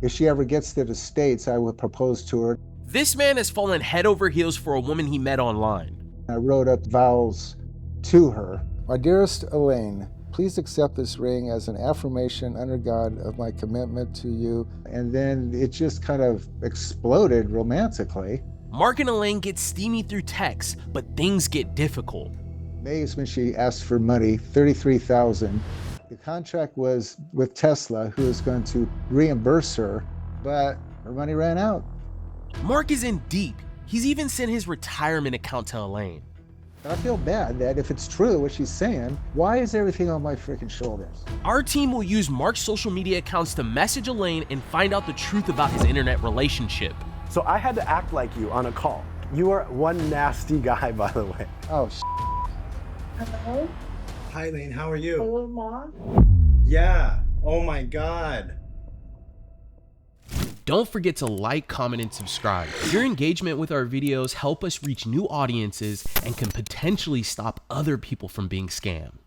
If she ever gets to the States, I would propose to her. This man has fallen head over heels for a woman he met online. I wrote up vows to her. My dearest Elaine, please accept this ring as an affirmation under God of my commitment to you. And then it just kind of exploded romantically. Mark and Elaine get steamy through text, but things get difficult. May is when she asked for money, $33,000. The contract was with Tesla, who is going to reimburse her, but her money ran out. Mark is in deep. He's even sent his retirement account to Elaine. I feel bad that if it's true what she's saying, why is everything on my freaking shoulders? Our team will use Mark's social media accounts to message Elaine and find out the truth about his internet relationship. So I had to act like you on a call. You are one nasty guy, by the way. Oh, Hello? Hi, Elaine, how are you? Hello, Mom? Yeah, oh my God. Don't forget to like, comment, and subscribe. Your engagement with our videos help us reach new audiences and can potentially stop other people from being scammed.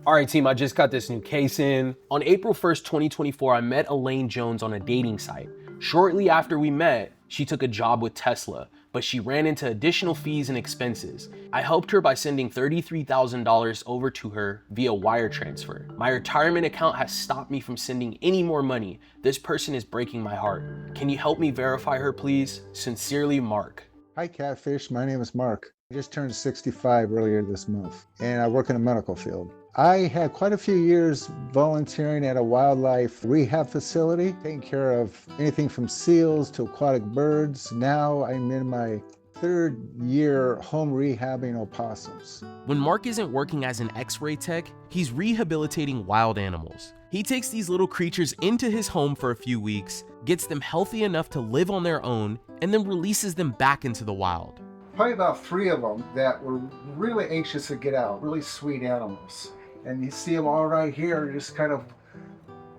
All right, team, I just got this new case in. On April 1st, 2024, I met Elaine Jones on a dating site. Shortly after we met, she took a job with Tesla, but she ran into additional fees and expenses. I helped her by sending $33,000 over to her via wire transfer. My retirement account has stopped me from sending any more money. This person is breaking my heart. Can you help me verify her, please? Sincerely, Mark. hi, Catfish. My name is Mark. I just turned 65 earlier this month, and I work in the medical field. I had quite a few years volunteering at a wildlife rehab facility, taking care of anything from seals to aquatic birds. Now I'm in my third year home rehabbing opossums. When Mark isn't working as an X-ray tech, he's rehabilitating wild animals. He takes these little creatures into his home for a few weeks, gets them healthy enough to live on their own, and then releases them back into the wild. Probably about 3 of them that were really anxious to get out, really sweet animals. And you see them all right here, just kind of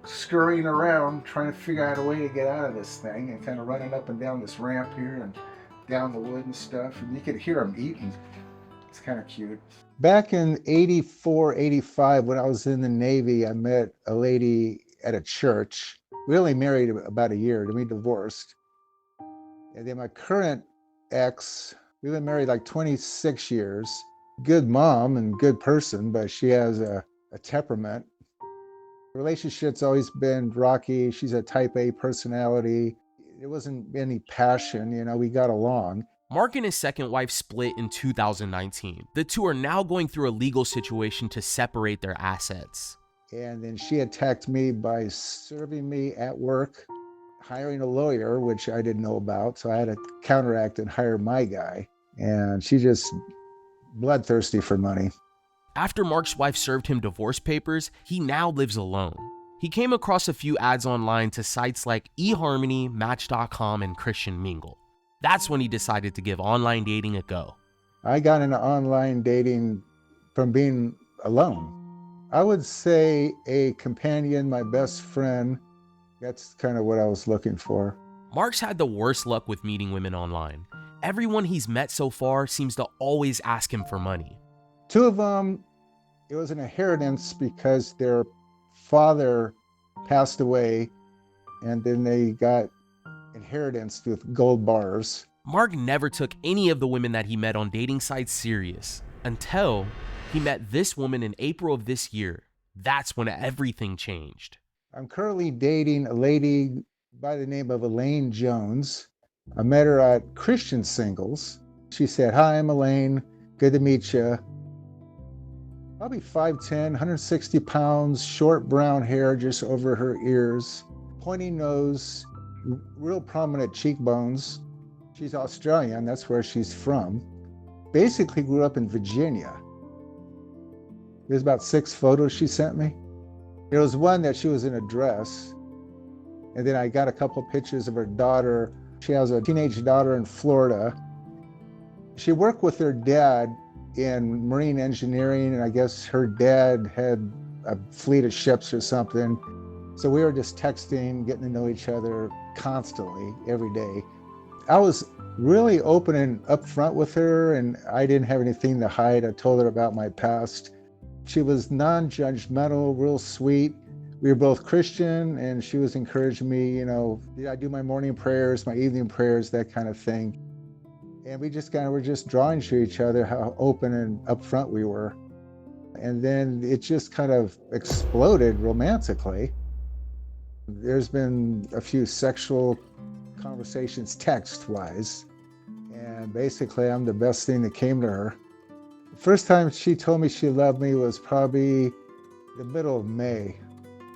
scurrying around, trying to figure out a way to get out of this thing, and kind of running up and down this ramp here and down the wood and stuff. And you could hear them eating. It's kind of cute. Back in 84, 85, when I was in the Navy, I met a lady at a church. We only married about a year, then we divorced. And then my current ex, we've been married like 26 years. Good mom and good person, but she has a temperament. The relationship's always been rocky. She's a type A personality. There wasn't any passion, we got along. Mark and his second wife split in 2019. The two are now going through a legal situation to separate their assets. And then she attacked me by serving me at work, hiring a lawyer, which I didn't know about. So I had to counteract and hire my guy. And she just bloodthirsty for money. After Mark's wife served him divorce papers, he now lives alone. He came across a few ads online to sites like eHarmony, Match.com, and Christian Mingle. That's when he decided to give online dating a go. I got into online dating from being alone. I would say a companion, my best friend. That's kind of what I was looking for. Mark's had the worst luck with meeting women online. Everyone he's met so far seems to always ask him for money. 2 of them, it was an inheritance because their father passed away, and then they got inheritance with gold bars. Mark never took any of the women that he met on dating sites serious until he met this woman in April of this year. That's when everything changed. I'm currently dating a lady by the name of Elaine Jones. I met her at Christian Singles. She said, hi, I'm Elaine. Good to meet you. Probably 5'10", 160 pounds, short brown hair just over her ears, pointy nose, real prominent cheekbones. She's Australian, that's where she's from. Basically grew up in Virginia. There's about 6 photos she sent me. There was one that she was in a dress. And then I got a couple pictures of her daughter. She has a teenage daughter in Florida. She worked with her dad in marine engineering, and I guess her dad had a fleet of ships or something. So we were just texting, getting to know each other constantly, every day. I was really open and upfront with her, and I didn't have anything to hide. I told her about my past. She was non-judgmental, real sweet. We were both Christian, and she was encouraging me, I do my morning prayers, my evening prayers, that kind of thing. And we just kind of were just drawing to each other how open and upfront we were. And then it just kind of exploded romantically. There's been a few sexual conversations text-wise, and basically I'm the best thing that came to her. The first time she told me she loved me was probably the middle of May.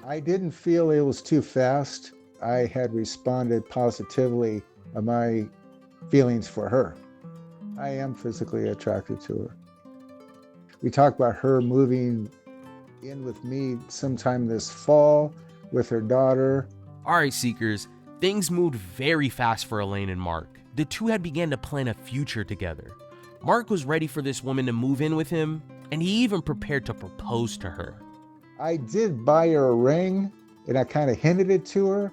I didn't feel it was too fast. I had responded positively of my feelings for her. I am physically attracted to her. We talked about her moving in with me sometime this fall with her daughter. All right, Seekers, things moved very fast for Elaine and Mark. The two had begun to plan a future together. Mark was ready for this woman to move in with him, and he even prepared to propose to her. I did buy her a ring, and I kind of hinted it to her.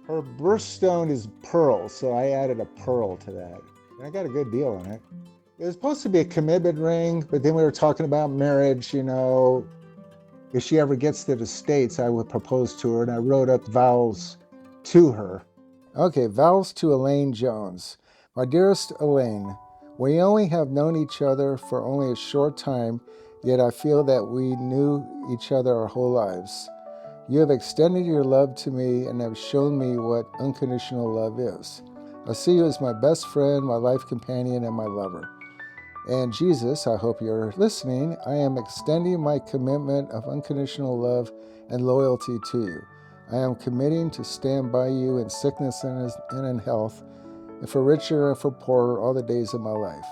Her birthstone is pearl, so I added a pearl to that. And I got a good deal on it. It was supposed to be a commitment ring, but then we were talking about marriage, If she ever gets to the States, I would propose to her, and I wrote up vows to her. Okay, vows to Elaine Jones. My dearest Elaine, we only have known each other for only a short time, yet I feel that we knew each other our whole lives. You have extended your love to me and have shown me what unconditional love is. I see you as my best friend, my life companion, and my lover. And Jesus, I hope you're listening, I am extending my commitment of unconditional love and loyalty to you. I am committing to stand by you in sickness and in health, and for richer and for poorer all the days of my life.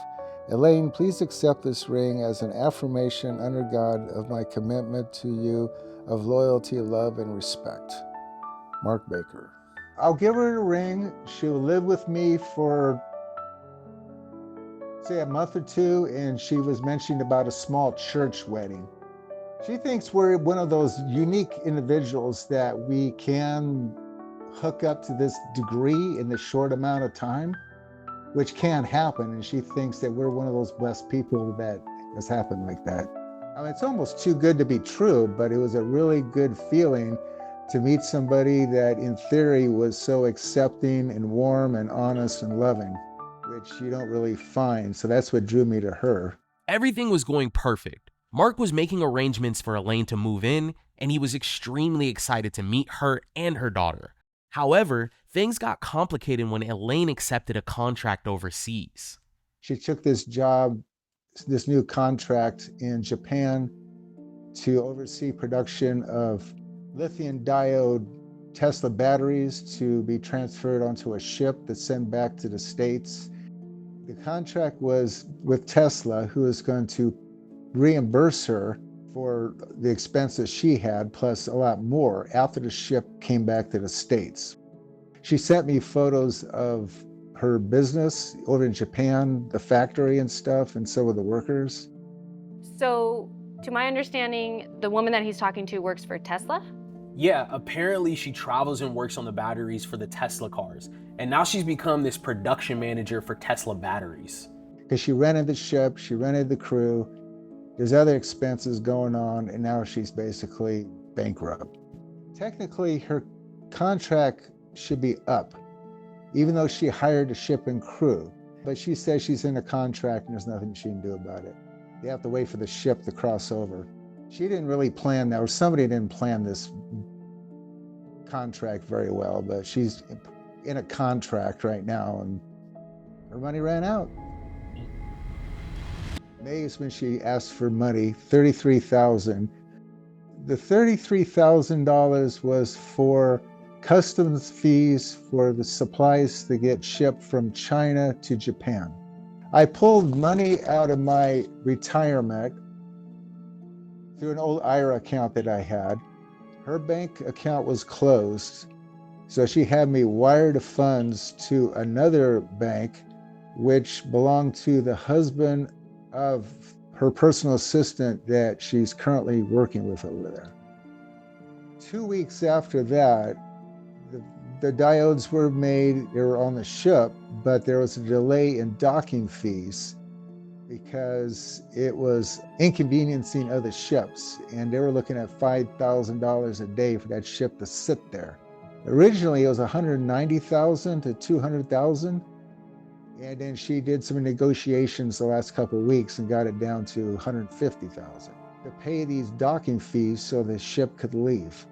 Elaine, please accept this ring as an affirmation under God of my commitment to you of loyalty, love, and respect. Mark Baker. I'll give her a ring. She'll live with me for say a month or two, and she was mentioning about a small church wedding. She thinks we're one of those unique individuals that we can hook up to this degree in this short amount of time, which can happen, and she thinks that we're one of those blessed people that has happened like that. I mean, it's almost too good to be true, but it was a really good feeling to meet somebody that in theory was so accepting and warm and honest and loving, which you don't really find. So that's what drew me to her. Everything was going perfect. Mark was making arrangements for Elaine to move in, and he was extremely excited to meet her and her daughter. However, things got complicated when Elaine accepted a contract overseas. She took this job, this new contract in Japan to oversee production of lithium diode Tesla batteries to be transferred onto a ship that's sent back to the States. The contract was with Tesla, who is going to reimburse her for the expenses she had, plus a lot more, after the ship came back to the States. She sent me photos of her business over in Japan, the factory and stuff, and so were the workers. So, to my understanding, the woman that he's talking to works for Tesla? Yeah, apparently she travels and works on the batteries for the Tesla cars. And now she's become this production manager for Tesla batteries. Because she rented the ship, she rented the crew, there's other expenses going on, and now she's basically bankrupt. Technically, her contract should be up, even though she hired a ship and crew. But she says she's in a contract and there's nothing she can do about it. They have to wait for the ship to cross over. She didn't really plan that, or somebody didn't plan this contract very well, but she's in a contract right now and her money ran out. May is when she asked for money, $33,000. The $33,000 was for customs fees for the supplies to get shipped from China to Japan. I pulled money out of my retirement through an old IRA account that I had. Her bank account was closed, so she had me wire the funds to another bank, which belonged to the husband of her personal assistant that she's currently working with over there. 2 weeks after that, the diodes were made, they were on the ship, but there was a delay in docking fees. because it was inconveniencing other ships, and they were looking at $5,000 a day for that ship to sit there. Originally, it was $190,000 to $200,000, and then she did some negotiations the last couple of weeks and got it down to $150,000 to pay these docking fees so the ship could leave.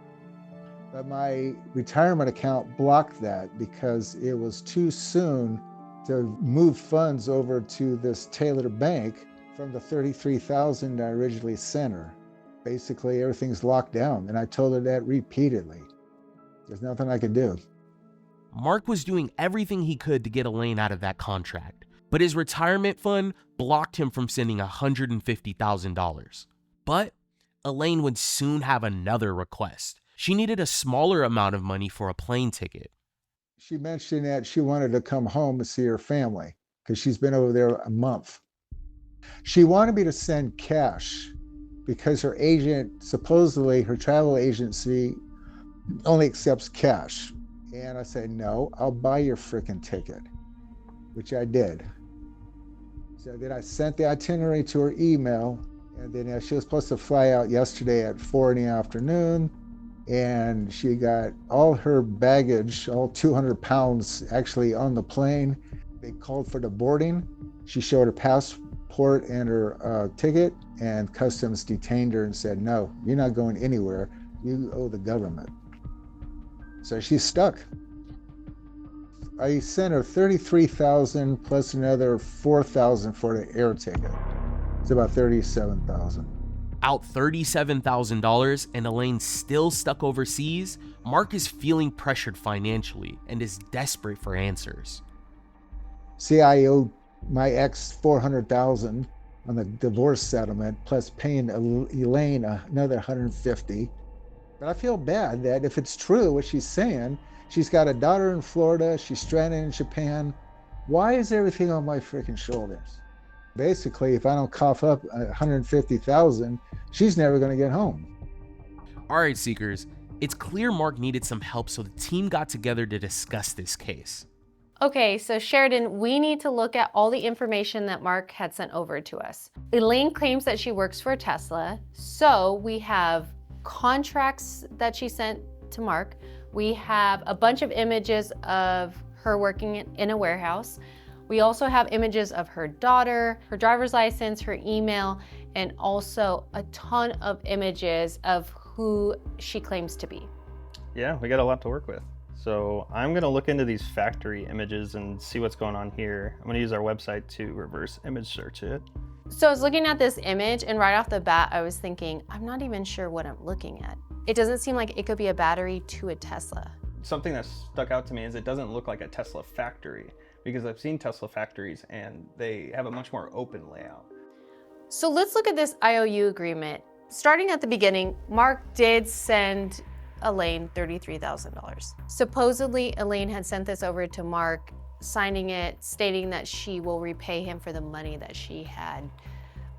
But my retirement account blocked that because it was too soon to move funds over to this Taylor bank from the $33,000 I originally sent her. Basically, everything's locked down, and I told her that repeatedly. There's nothing I could do. Mark was doing everything he could to get Elaine out of that contract, but his retirement fund blocked him from sending $150,000. But Elaine would soon have another request. She needed a smaller amount of money for a plane ticket. She mentioned that she wanted to come home and see her family because she's been over there a month. She wanted me to send cash because her agent, supposedly her travel agency, only accepts cash. And I said, no, I'll buy your freaking ticket, which I did. So then I sent the itinerary to her email, and then she was supposed to fly out yesterday at 4 in the afternoon. And she got all her baggage, all 200 pounds actually on the plane. They called for the boarding. She showed her passport and her ticket, and customs detained her and said, no, you're not going anywhere. You owe the government. So she's stuck. I sent her $33,000 plus another $4,000 for the air ticket. It's about $37,000. Out $37,000 and Elaine still stuck overseas, Mark is feeling pressured financially and is desperate for answers. See, I owe my ex $400,000 on the divorce settlement, plus paying Elaine another $150,000. But I feel bad that if it's true what she's saying, she's got a daughter in Florida, she's stranded in Japan. Why is everything on my freaking shoulders? Basically, if I don't cough up $150,000, she's never going to get home. All right, Seekers, it's clear Mark needed some help, so the team got together to discuss this case. Okay, so Sheridan, we need to look at all the information that Mark had sent over to us. Elaine claims that she works for Tesla, so we have contracts that she sent to Mark. We have a bunch of images of her working in a warehouse. We also have images of her daughter, her driver's license, her email, and also a ton of images of who she claims to be. Yeah, we got a lot to work with. So I'm gonna look into these factory images and see what's going on here. I'm gonna use our website to reverse image search it. So I was looking at this image, and right off the bat, I was thinking, I'm not even sure what I'm looking at. It doesn't seem like it could be a battery to a Tesla. Something that stuck out to me is it doesn't look like a Tesla factory, because I've seen Tesla factories and they have a much more open layout. So let's look at this IOU agreement. Starting at the beginning, Mark did send Elaine $33,000. Supposedly, Elaine had sent this over to Mark, signing it, stating that she will repay him for the money that she had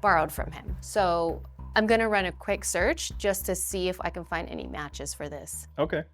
borrowed from him. So I'm gonna run a quick search just to see if I can find any matches for this. Okay.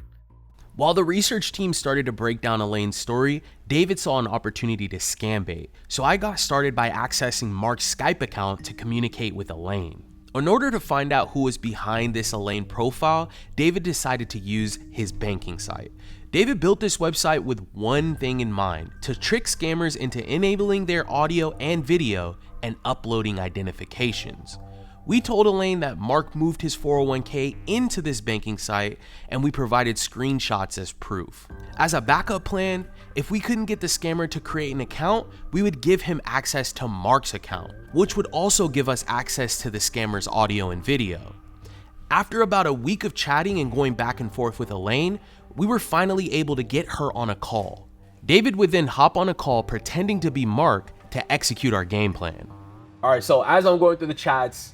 While the research team started to break down Elaine's story, David saw an opportunity to scam bait, so I got started by accessing Mark's Skype account to communicate with Elaine. In order to find out who was behind this Elaine profile, David decided to use his banking site. David built this website with one thing in mind: to trick scammers into enabling their audio and video and uploading identifications. We told Elaine that Mark moved his 401k into this banking site, and we provided screenshots as proof. As a backup plan, if we couldn't get the scammer to create an account, we would give him access to Mark's account, which would also give us access to the scammer's audio and video. After about a week of chatting and going back and forth with Elaine, we were finally able to get her on a call. David would then hop on a call pretending to be Mark to execute our game plan. All right, so as I'm going through the chats,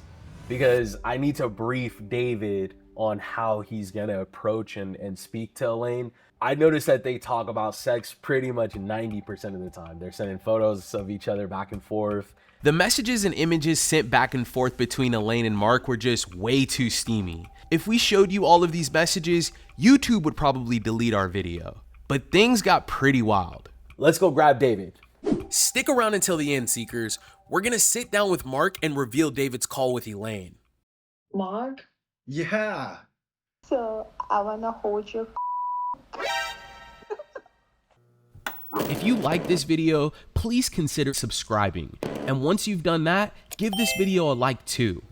because I need to brief David on how he's gonna approach and speak to Elaine, I noticed that they talk about sex pretty much 90% of the time. They're sending photos of each other back and forth. The messages and images sent back and forth between Elaine and Mark were just way too steamy. If we showed you all of these messages, YouTube would probably delete our video. But things got pretty wild. Let's go grab David. Stick around until the end, Seekers. We're gonna sit down with Mark and reveal David's call with Elaine. Mark, Yeah. so I wanna hold your. If you like this video, please consider subscribing. And once you've done that, give this video a like too.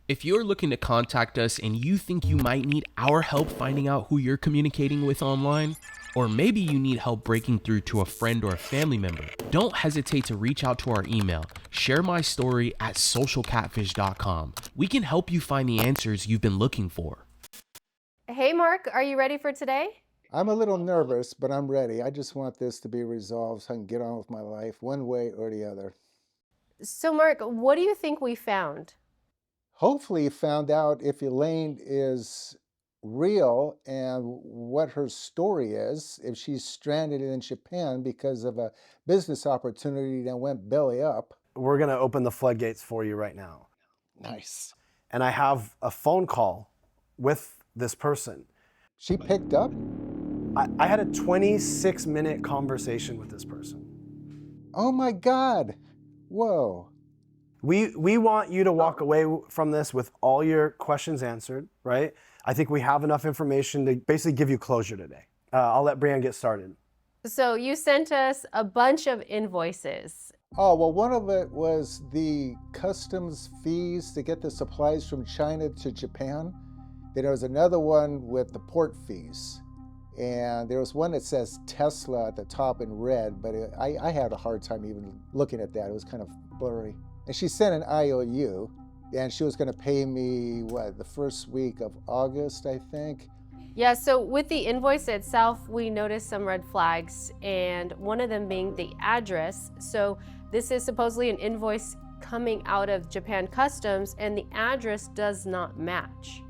If you're looking to contact us and you think you might need our help finding out who you're communicating with online, or maybe you need help breaking through to a friend or a family member, don't hesitate to reach out to our email, sharemystory@socialcatfish.com. We can help you find the answers you've been looking for. Hey, Mark, are you ready for today? I'm a little nervous, but I'm ready. I just want this to be resolved so I can get on with my life one way or the other. So, Mark, what do you think we found? Hopefully you found out if Elaine is real and what her story is, if she's stranded in Japan because of a business opportunity that went belly up. We're going to open the floodgates for you right now. Nice. And I have a phone call with this person. She picked up? I had a 26-minute conversation with this person. Oh my God. Whoa. We want you to walk away from this with all your questions answered, right? I think we have enough information to basically give you closure today. I'll let Brianne get started. So you sent us a bunch of invoices. Oh, well, one of it was the customs fees to get the supplies from China to Japan. Then there was another one with the port fees. And there was one that says Tesla at the top in red, but I had a hard time even looking at that. It was kind of blurry. And she sent an IOU, and she was going to pay me, the first week of August, I think. Yeah, so with the invoice itself, we noticed some red flags, and one of them being the address. So this is supposedly an invoice coming out of Japan Customs, and the address does not match.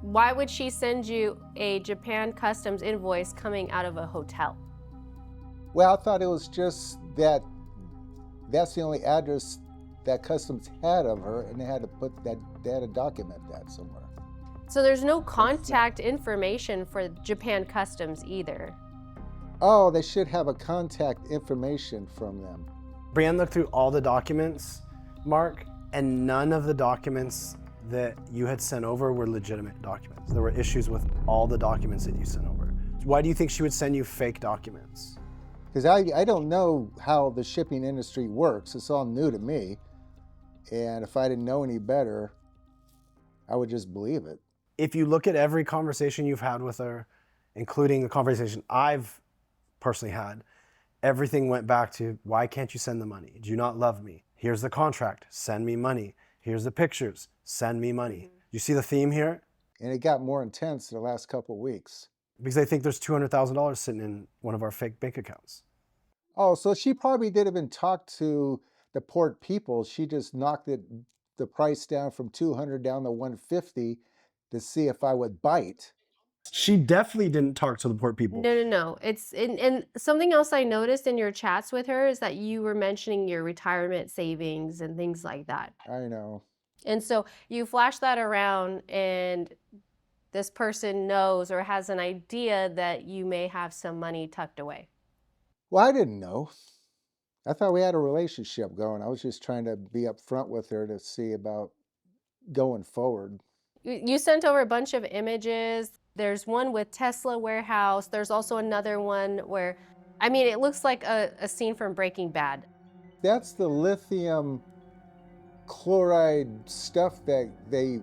Why would she send you a Japan Customs invoice coming out of a hotel? Well, I thought it was just that that's the only address that Customs had of her, and they had to document that somewhere. So there's no contact information for Japan Customs either. Oh, they should have a contact information from them. Brianne looked through all the documents, Mark, and none of the documents that you had sent over were legitimate documents. There were issues with all the documents that you sent over. Why do you think she would send you fake documents? Because I don't know how the shipping industry works. It's all new to me. And if I didn't know any better, I would just believe it. If you look at every conversation you've had with her, including the conversation I've personally had, everything went back to, why can't you send the money? Do you not love me? Here's the contract, send me money. Here's the pictures, send me money. You see the theme here? And it got more intense the last couple of weeks. Because they think there's $200,000 sitting in one of our fake bank accounts. Oh, so she probably didn't even talk to the port people. She just knocked the price down from 200 down to 150 to see if I would bite. She definitely didn't talk to the port people. No. It's and something else I noticed in your chats with her is that you were mentioning your retirement savings and things like that. I know. And so you flash that around, and this person knows or has an idea that you may have some money tucked away. Well, I didn't know. I thought we had a relationship going. I was just trying to be upfront with her to see about going forward. You sent over a bunch of images. There's one with Tesla warehouse. There's also another one where, I mean, it looks like a scene from Breaking Bad. That's the lithium chloride stuff that they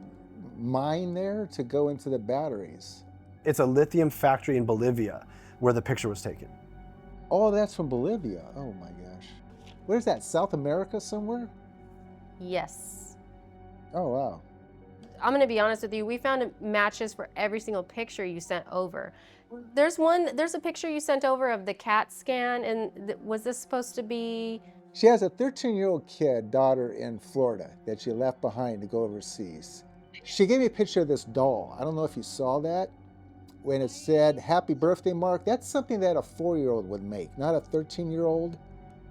mine there to go into the batteries. It's a lithium factory in Bolivia where the picture was taken. Oh, that's from Bolivia. Oh my gosh. Where's that? South America somewhere? Yes. Oh, wow. I'm gonna be honest with you, we found matches for every single picture you sent over. There's a picture you sent over of the CAT scan, and was this supposed to be? She has a 13-year-old daughter in Florida that she left behind to go overseas. She gave me a picture of this doll. I don't know if you saw that. When it said, "Happy birthday, Mark," that's something that a 4-year-old would make, not a 13-year-old.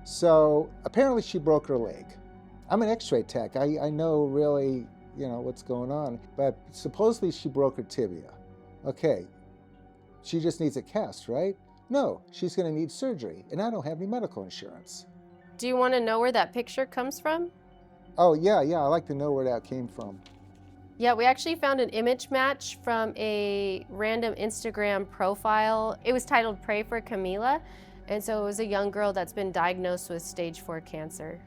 So apparently she broke her leg. I'm an x-ray tech. I know really, what's going on. But supposedly she broke her tibia. Okay, she just needs a cast, right? No, she's going to need surgery, and I don't have any medical insurance. Do you want to know where that picture comes from? Oh, yeah, I'd like to know where that came from. Yeah, we actually found an image match from a random Instagram profile. It was titled Pray for Camila. And so it was a young girl that's been diagnosed with stage 4 cancer.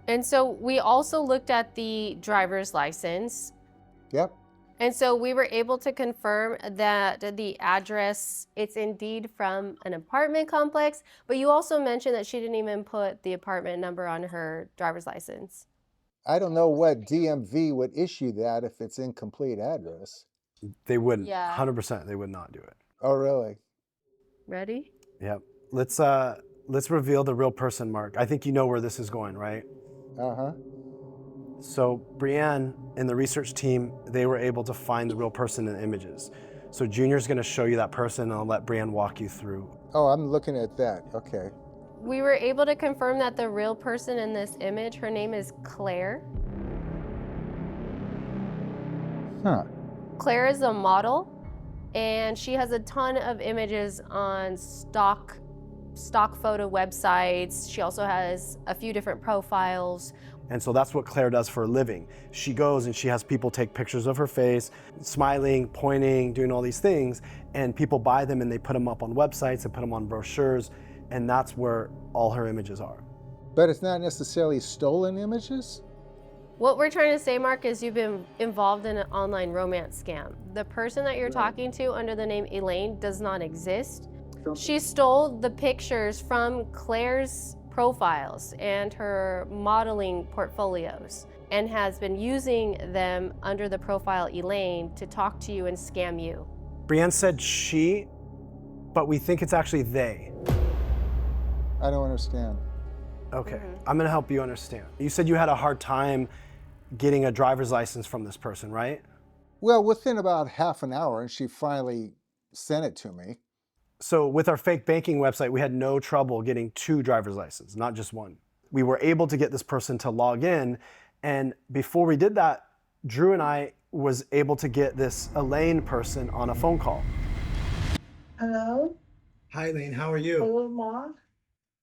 And so we also looked at the driver's license. Yep. And so we were able to confirm that the address, it's indeed from an apartment complex, but you also mentioned that she didn't even put the apartment number on her driver's license. I don't know what DMV would issue that if it's incomplete address. They wouldn't. Yeah. 100%, they would not do it. Oh, really? Ready? Yep. Let's reveal the real person, Mark. I think you know where this is going, right? Uh-huh. So Brienne and the research team, they were able to find the real person in the images. So Junior's gonna show you that person, and I'll let Brienne walk you through. Oh, I'm looking at that. Okay. We were able to confirm that the real person in this image, her name is Claire. Huh. Claire is a model, and she has a ton of images on stock photo websites. She also has a few different profiles. And so that's what Claire does for a living. She goes and she has people take pictures of her face, smiling, pointing, doing all these things, and people buy them and they put them up on websites and put them on brochures, and that's where all her images are. But it's not necessarily stolen images? What we're trying to say, Mark, is you've been involved in an online romance scam. The person that you're talking to under the name Elaine does not exist. She stole the pictures from Claire's profiles and her modeling portfolios and has been using them under the profile Elaine to talk to you and scam you. Brienne said she, but we think it's actually they. I don't understand. Okay, I'm gonna help you understand. You said you had a hard time getting a driver's license from this person, right? Well, within about half an hour, and she finally sent it to me. So with our fake banking website, we had no trouble getting 2 driver's licenses, not just 1. We were able to get this person to log in, and before we did that, Drew and I was able to get this Elaine person on a phone call. Hello? Hi, Elaine. How are you? Hello, Mark?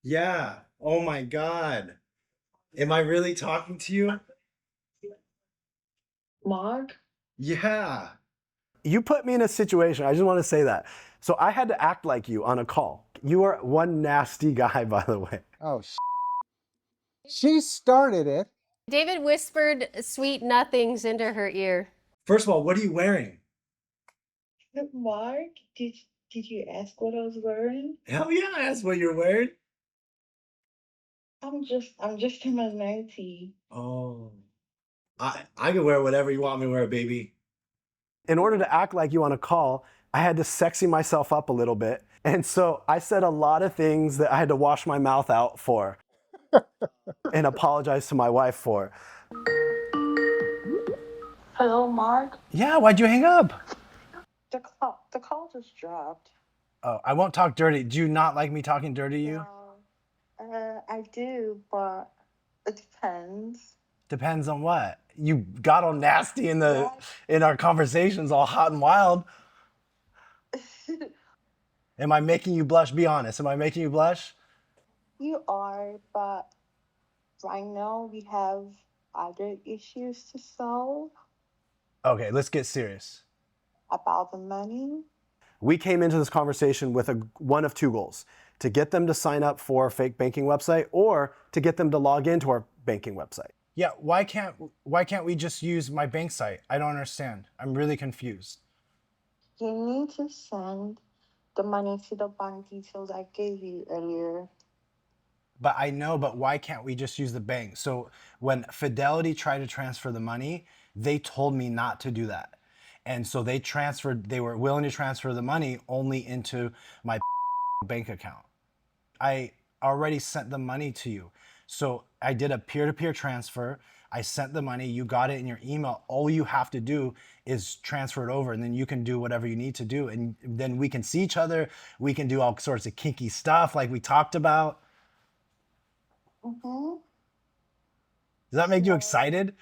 Yeah. Oh my God. Am I really talking to you? Mark? Yeah. You put me in a situation, I just want to say that. So I had to act like you on a call. You are one nasty guy, by the way. Oh, she started it. David whispered sweet nothings into her ear. First of all, what are you wearing? Mark, did you ask what I was wearing? Hell yeah, I asked what you're wearing. I'm just in my 90. Oh. I can wear whatever you want me to wear, baby. In order to act like you on a call, I had to sexy myself up a little bit. And so I said a lot of things that I had to wash my mouth out for and apologize to my wife for. Hello, Mark? Yeah, why'd you hang up? The call just dropped. Oh, I won't talk dirty. Do you not like me talking dirty to you? I do, but it depends. Depends on what. You got all nasty in our conversations, all hot and wild. Am I making you blush? Be honest. Am I making you blush? You are, but right now we have other issues to solve Okay, let's get serious. about the money. We came into this conversation with one of 2 goals: to get them to sign up for a fake banking website or to get them to log into our banking website. Yeah, why can't we just use my bank site? I don't understand. I'm really confused. You need to send the money to the bank details I gave you earlier. But I know, but why can't we just use the bank? So when Fidelity tried to transfer the money, they told me not to do that. And so they were willing to transfer the money only into my bank account. I already sent the money to you. So I did a peer-to-peer transfer. I sent the money, you got it in your email. All you have to do is transfer it over, and then you can do whatever you need to do. And then we can see each other. We can do all sorts of kinky stuff like we talked about. Mm-hmm. Does that make you excited?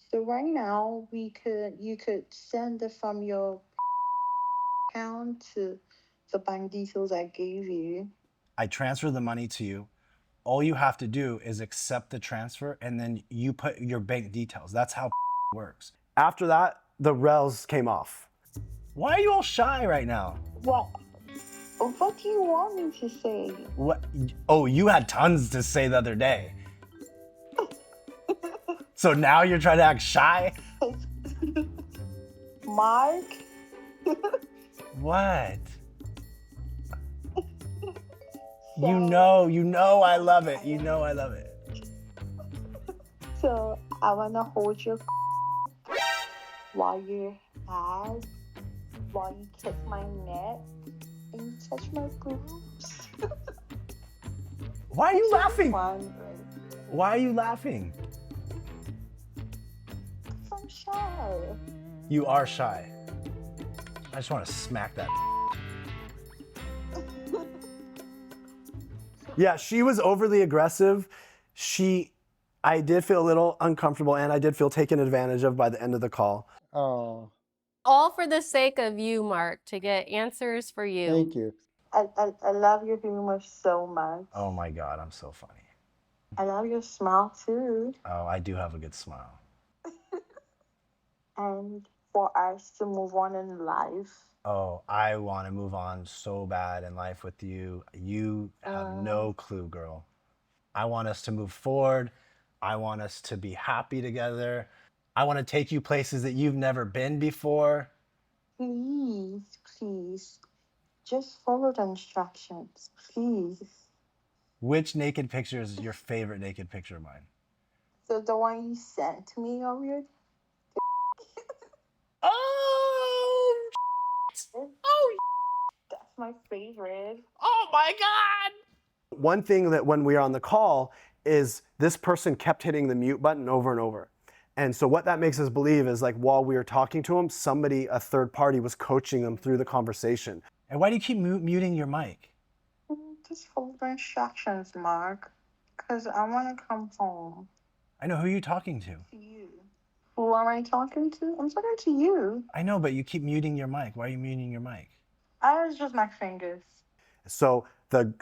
So right now you could send it from your account to the bank details I gave you. I transfer the money to you. All you have to do is accept the transfer and then you put your bank details. That's how works. After that, the rails came off. Why are you all shy right now? What do you want me to say? What? Oh, you had tons to say the other day. So now you're trying to act shy? Mark? What? You know I love it. You know I love it. So I wanna hold your while you have, while you kiss my neck and you touch my boobs. Why are you laughing? Fun, Why are you laughing? I'm shy. You are shy. I just want to smack that. Yeah, she was overly aggressive. I did feel a little uncomfortable and I did feel taken advantage of by the end of the call. Oh, All for the sake of you, Mark, to get answers for you. thank you. I love your humor so much. Oh my God, I'm so funny. I love your smile too. Oh, I do have a good smile. And for us to move on in life. Oh, I want to move on so bad in life with you. You have no clue, girl. I want us to move forward. I want us to be happy together. I want to take you places that you've never been before. Please. Just follow the instructions, please. Which naked picture is your favorite naked picture of mine? So the one you sent me of your... Oh, That's my favorite. oh my God. One thing that when we were on the call is this person kept hitting the mute button over and over. And so what that makes us believe is like while we were talking to him, somebody, a third party, was coaching them through the conversation. And why do you keep muting your mic? Just follow the instructions, Mark. Because I want to come home. I know, who are you talking to? To you. Who am I talking to? I'm talking to you. I know, but you keep muting your mic. Why are you muting your mic? I was just my fingers. So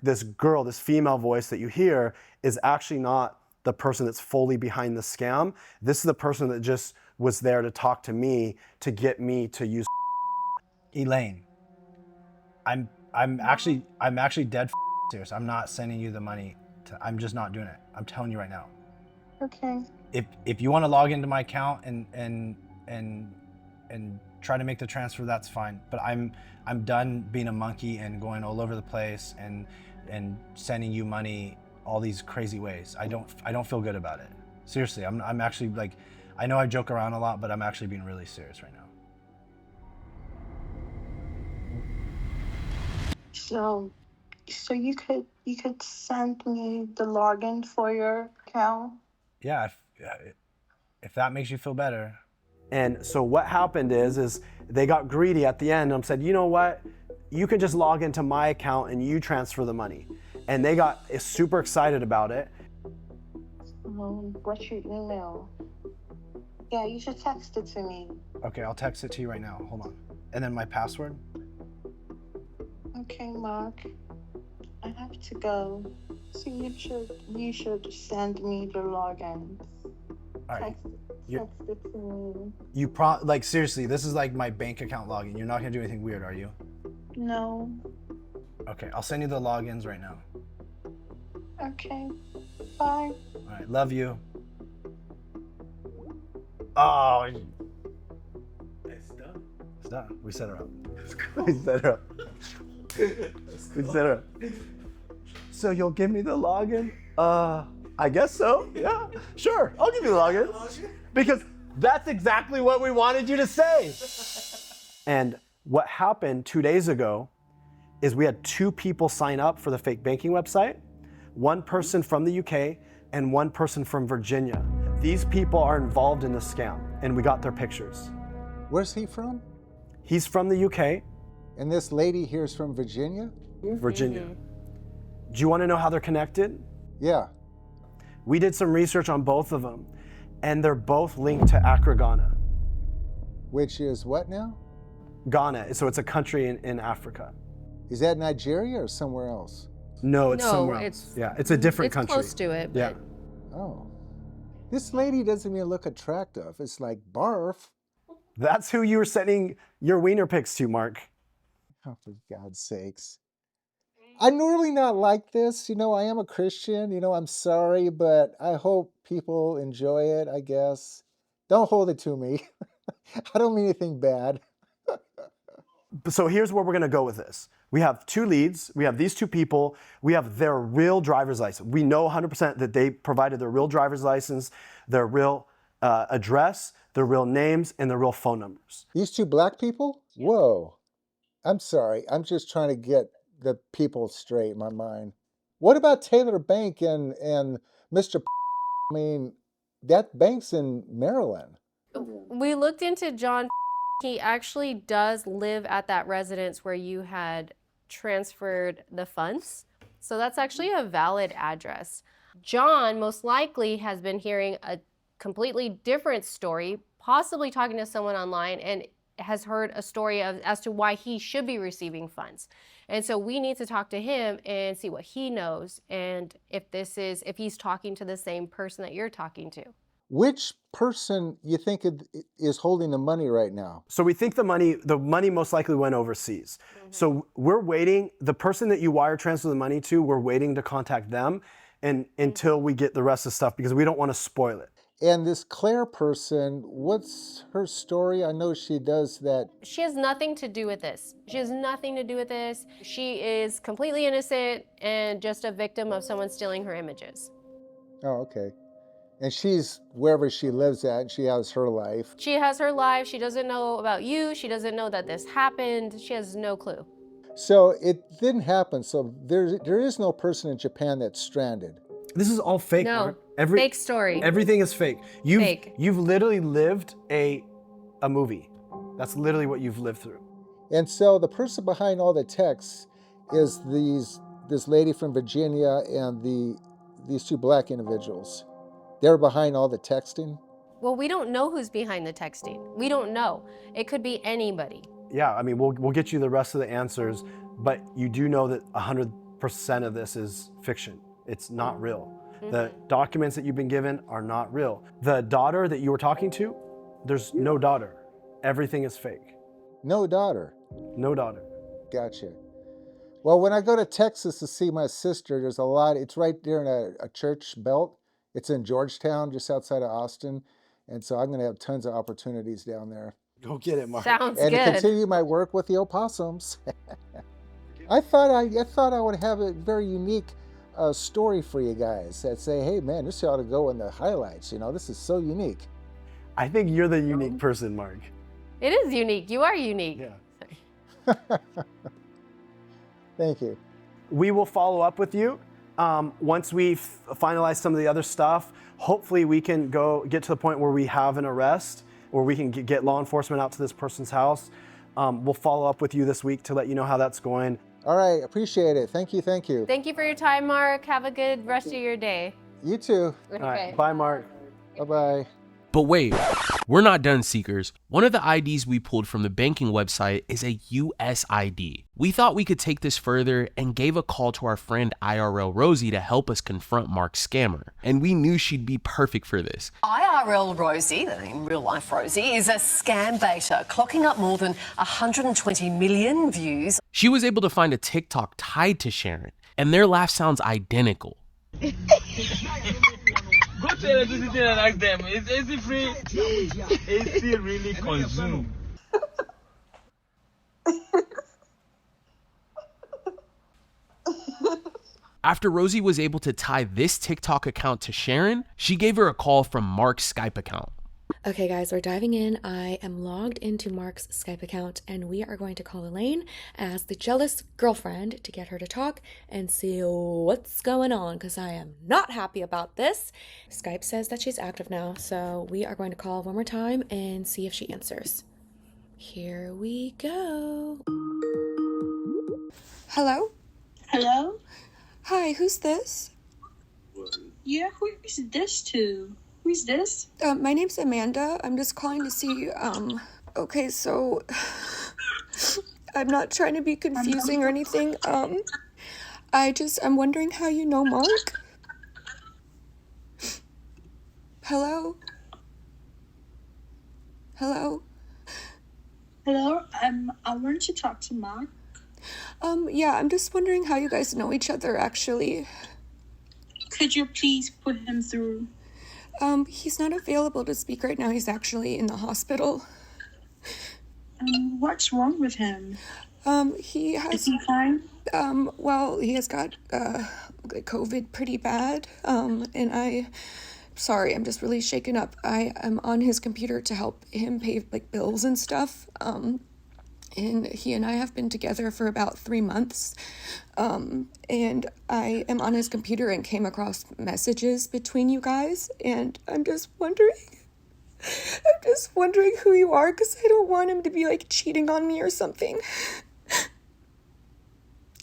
this girl, this female voice that you hear is actually not the person that's fully behind the scam. This is the person that just was there to talk to me to get me to use. Elaine, I'm actually dead serious. I'm not sending you the money. I'm just not doing it. I'm telling you right now. Okay. If you want to log into my account and try to make the transfer, that's fine. But I'm done being a monkey and going all over the place and sending you money all these crazy ways. I don't feel good about it. Seriously, I'm actually like, I know I joke around a lot, but I'm actually being really serious right now. So you could send me the login for your account? Yeah, if that makes you feel better. And so what happened is they got greedy at the end and said, you know what? You can just log into my account and you transfer the money. And they got super excited about it. What's your email? Yeah, you should text it to me. Okay, I'll text it to you right now. Hold on. And then my password. Okay, Mark. I have to go. So you should send me the login. All right. Text it to me. Like seriously, this is like my bank account login. You're not gonna do anything weird, are you? No. Okay, I'll send you the logins right now. Okay. Bye. All right, love you. Oh. It's done. It's done. We set her up. We set her up. We set her up. So you'll give me the login? I guess so. Yeah, sure. I'll give you the login. Because that's exactly what we wanted you to say. And what happened 2 days ago is we had 2 people sign up for the fake banking website, 1 person from the UK and 1 person from Virginia. These people are involved in the scam and we got their pictures. Where's he from? He's from the UK. And this lady here is from Virginia? Virginia. Do you want to know how they're connected? Yeah. We did some research on both of them, and they're both linked to Acragana. Which is what now? Ghana. So it's a country in Africa. Is that Nigeria or somewhere else? No, it's No, somewhere else. it's- Yeah, it's a different It's country. close to it, but Yeah. Oh. This lady doesn't even look attractive. It's like barf. That's who you were sending your wiener pics to, Mark. Oh, for God's sakes. I'm normally not like this. You know, I am a Christian. You know, I'm sorry, but I hope people enjoy it, I guess. Don't hold it to me. I don't mean anything bad. So here's where we're going to go with this. We have two leads. We have these two people. We have their real driver's license. We know 100% that they provided their real driver's license, their real address, their real names, and their real phone numbers. These two black people? Whoa. I'm sorry. I'm just trying to get the people straight in my mind. What about Taylor Bank and Mr. I mean, that bank's in Maryland. we looked into John. He actually does live at that residence where you had transferred the funds. So that's actually a valid address. John most likely has been hearing a completely different story, possibly talking to someone online, and has heard a story as to why he should be receiving funds. And so we need to talk to him and see what he knows and if he's talking to the same person that you're talking to. Which person you think is holding the money right now? So we think the money most likely went overseas. So we're waiting, the person that you wire transfer the money to, we're waiting to contact them and until we get the rest of the stuff because we don't want to spoil it. And this Claire person, what's her story? I know she does that. She has nothing to do with this. She has nothing to do with this. She is completely innocent and just a victim of someone stealing her images. Oh, okay. And she's wherever she lives at, and she has her life. She has her life. She doesn't know about you. She doesn't know that this happened. She has no clue. So it didn't happen. So there is no person in Japan that's stranded. This is all fake, No, Mark. fake story. Everything is fake. Fake. You've literally lived a movie. That's literally what you've lived through. And so the person behind all the texts is this lady from Virginia and these two black individuals. They're behind all the texting. Well, we don't know who's behind the texting. We don't know. It could be anybody. Yeah, I mean, we'll get you the rest of the answers, but you do know that 100% of this is fiction. It's not real. The documents that you've been given are not real. The daughter that you were talking to, there's no daughter. Everything is fake. No daughter. No daughter. Gotcha. Well, when I go to Texas to see my sister, there's a lot. It's right there in a church belt. It's in Georgetown, just outside of Austin. And so I'm going to have tons of opportunities down there. Go get it, Mark. Sounds And to good. continue my work with the opossums. I thought I would have a very unique story for you guys that say, hey, man, this ought to go in the highlights. You know, this is so unique. I think you're the unique person, Mark. It is unique. You are unique. Yeah. Thank you. We will follow up with you once we finalize some of the other stuff. Hopefully we can get to the point where we have an arrest, or we can get law enforcement out to this person's house. We'll follow up with you this week to let you know how that's going. All right. Appreciate it. Thank you. Thank you. Thank you for your time, Mark. Have a good rest of your day. You too. All right. Bye, Mark. Bye-bye. But wait, we're not done, Seekers. One of the IDs we pulled from the banking website is a US ID. We thought we could take this further and gave a call to our friend IRL Rosie to help us confront Mark's scammer. And we knew she'd be perfect for this. IRL Rosie, in real life Rosie, is a scam baiter, clocking up more than 120 million views. She was able to find a TikTok tied to Sharon, and their laugh sounds identical. Go to electricity and ask them, is AC free? AC really consumed. After Rosie was able to tie this TikTok account to Sharon, she gave her a call from Mark's Skype account. Okay guys, we're diving in. I am logged into Mark's Skype account and we are going to call Elaine as the jealous girlfriend to get her to talk and see what's going on because I am not happy about this. Skype says that she's active now, so we are going to call one more time and see if she answers. Here we go. Hello? Hello? Hi, who's this? Yeah, who's this to? Who's this? My name's Amanda. I'm just calling to see, okay, so I'm not trying to be confusing or anything. I'm wondering how you know Mark. Hello? Hello? Hello, I wanted to talk to Mark. Yeah, I'm just wondering how you guys know each other, actually. Could you please put him through? He's not available to speak right now. He's actually in the hospital. What's wrong with him? He has... Is he fine? Well, he has got, COVID pretty bad, and sorry, I'm just really shaken up. I am on his computer to help him pay, like, bills and stuff, and he and I have been together for about 3 months, and I am on his computer and came across messages between you guys, and I'm just wondering who you are, because I don't want him to be, like, cheating on me or something.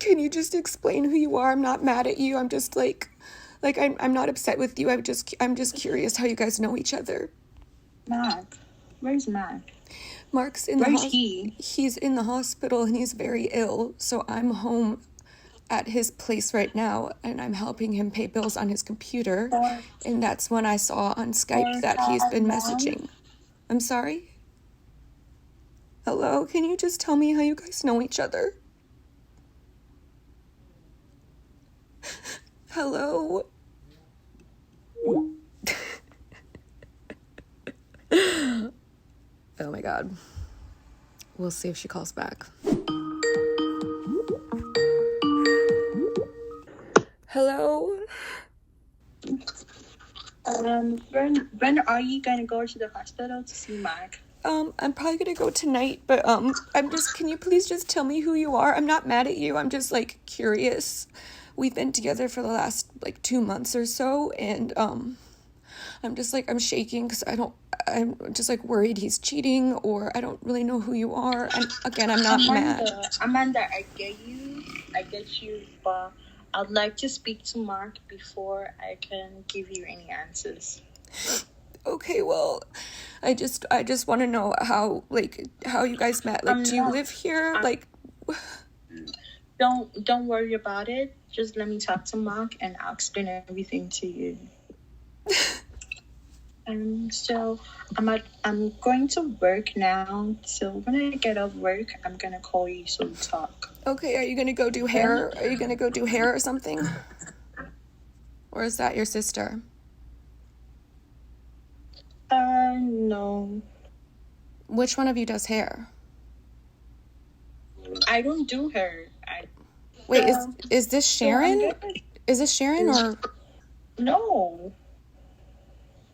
Can you just explain who you are? I'm not mad at you. I'm just I'm not upset with you. I'm just curious how you guys know each other. Mark. Where's Mark? Mark's in Where's he? He's in the hospital and he's very ill. So I'm home at his place right now and I'm helping him pay bills on his computer. And that's when I saw on Skype that he's been messaging. I'm sorry? Hello? Can you just tell me how you guys know each other? Hello? Oh my god. We'll see if she calls back. Hello? When are you gonna go to the hospital to see Mark? I'm probably gonna go tonight, but can you please just tell me who you are? I'm not mad at you, I'm just like curious. We've been together for the last like 2 months or so, and I'm just like, I'm shaking because I'm just like worried he's cheating, or I don't really know who you are. And again, I'm not mad. Amanda, I get you, but I'd like to speak to Mark before I can give you any answers. Okay, well, I just want to know how you guys met. Like, do you live here? Don't worry about it. Just let me talk to Mark and I'll explain everything to you. So I'm going to work now. So when I get off work, I'm gonna call you so we talk. Okay, are you gonna go do hair? Are you gonna go do hair or something? Or is that your sister? No. Which one of you does hair? I don't do hair. Wait, is this Sharon? Is this Sharon or? No.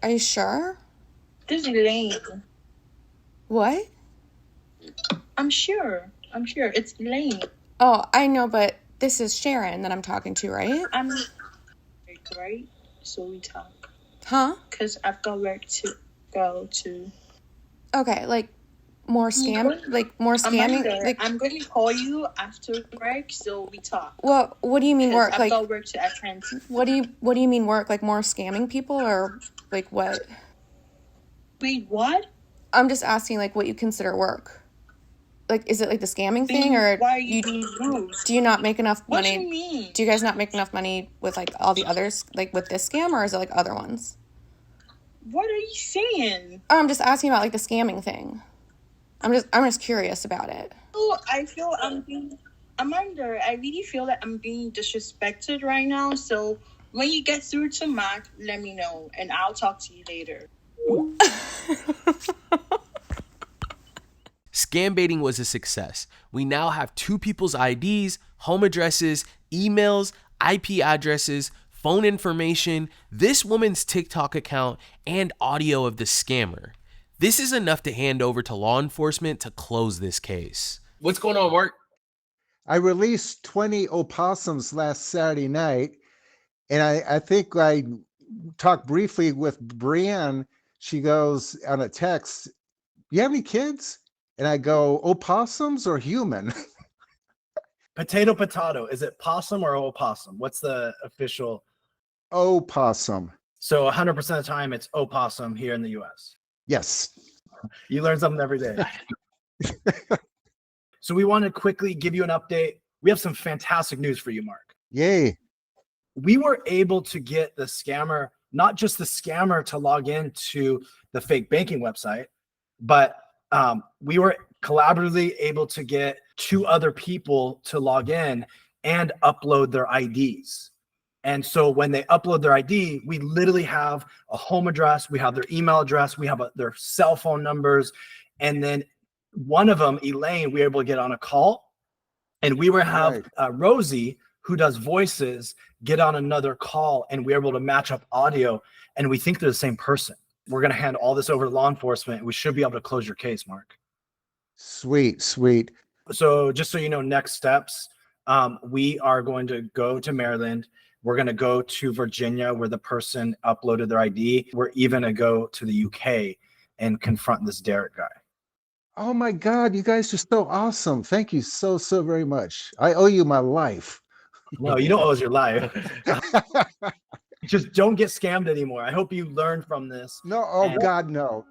Are you sure? This is Lane. What? I'm sure. It's Lane. Oh, I know, but this is Sharon that I'm talking to, right? I'm right, so we talk. Huh? Because I've got work to go to. Okay, like more scamming? Amanda, I'm going to call you after work so we talk. Well, what do you mean work? I've got work to attend. What do you mean work? Like more scamming people or like what? Wait, what? I'm just asking like what you consider work. Like, is it like the scamming thing, or why are you being rude? Do you not make enough money? What do you mean? Do you guys not make enough money with like all the others, like with this scam, or is it like other ones? What are you saying? Oh, I'm just asking about like the scamming thing. I'm just curious about it. Oh, I feel Amanda, I really feel that I'm being disrespected right now. So when you get through to Mark, let me know, and I'll talk to you later. Scam baiting was a success. We now have 2 people's IDs, home addresses, emails, IP addresses, phone information, this woman's TikTok account, and audio of the scammer. This is enough to hand over to law enforcement to close this case. What's going on, Mark? I released 20 opossums last Saturday night, and I think I talked briefly with Brienne. She goes on a text, "You have any kids?" And I go, "Opossums or human?" Potato. Is it possum or opossum? What's the official? Opossum. So 100% of the time it's opossum here in the US. Yes. You learn something every day. So we want to quickly give you an update. We have some fantastic news for you, Mark. Yay. We were able to get the scammer, not just the scammer to log into the fake banking website, but we were collaboratively able to get 2 other people to log in and upload their IDs. And so when they upload their ID, we literally have a home address, we have their email address, we have their cell phone numbers. And then one of them, Elaine, we were able to get on a call, and we were have Rosie, who does voices, get on another call, and we were able to match up audio, and we think they're the same person. We're going to hand all this over to law enforcement. We should be able to close your case, Mark. Sweet, sweet. So just so you know, next steps, we are going to go to Maryland. We're going to go to Virginia where the person uploaded their ID. We're even going to go to the UK and confront this Derek guy. Oh my God, you guys are so awesome. Thank you so very much. I owe you my life. No, you don't owe us your life. Just don't get scammed anymore. I hope you learned from this. No, oh God, no.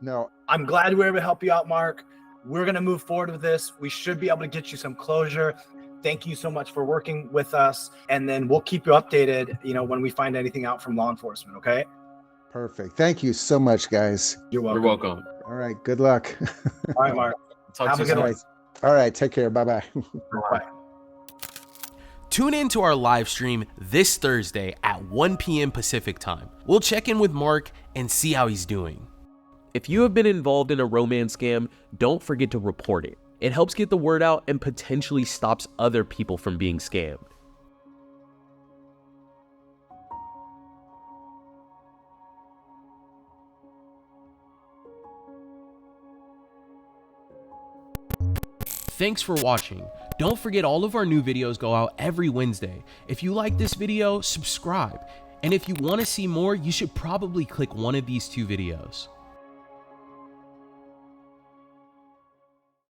I'm glad we were able to help you out, Mark. We're going to move forward with this. We should be able to get you some closure. Thank you so much for working with us. And then we'll keep you updated, when we find anything out from law enforcement, okay? Perfect. Thank you so much, guys. You're welcome. You're welcome. All right, good luck. All right, Mark. Talk to you soon. All right, take care. Bye-bye. Bye. Tune in to our live stream this Thursday at 1 p.m. Pacific time. We'll check in with Mark and see how he's doing. If you have been involved in a romance scam, don't forget to report it. It helps get the word out and potentially stops other people from being scammed. Thanks for watching. Don't forget all of our new videos go out every Wednesday. If you like this video, subscribe. And if you want to see more, you should probably click one of these 2 videos.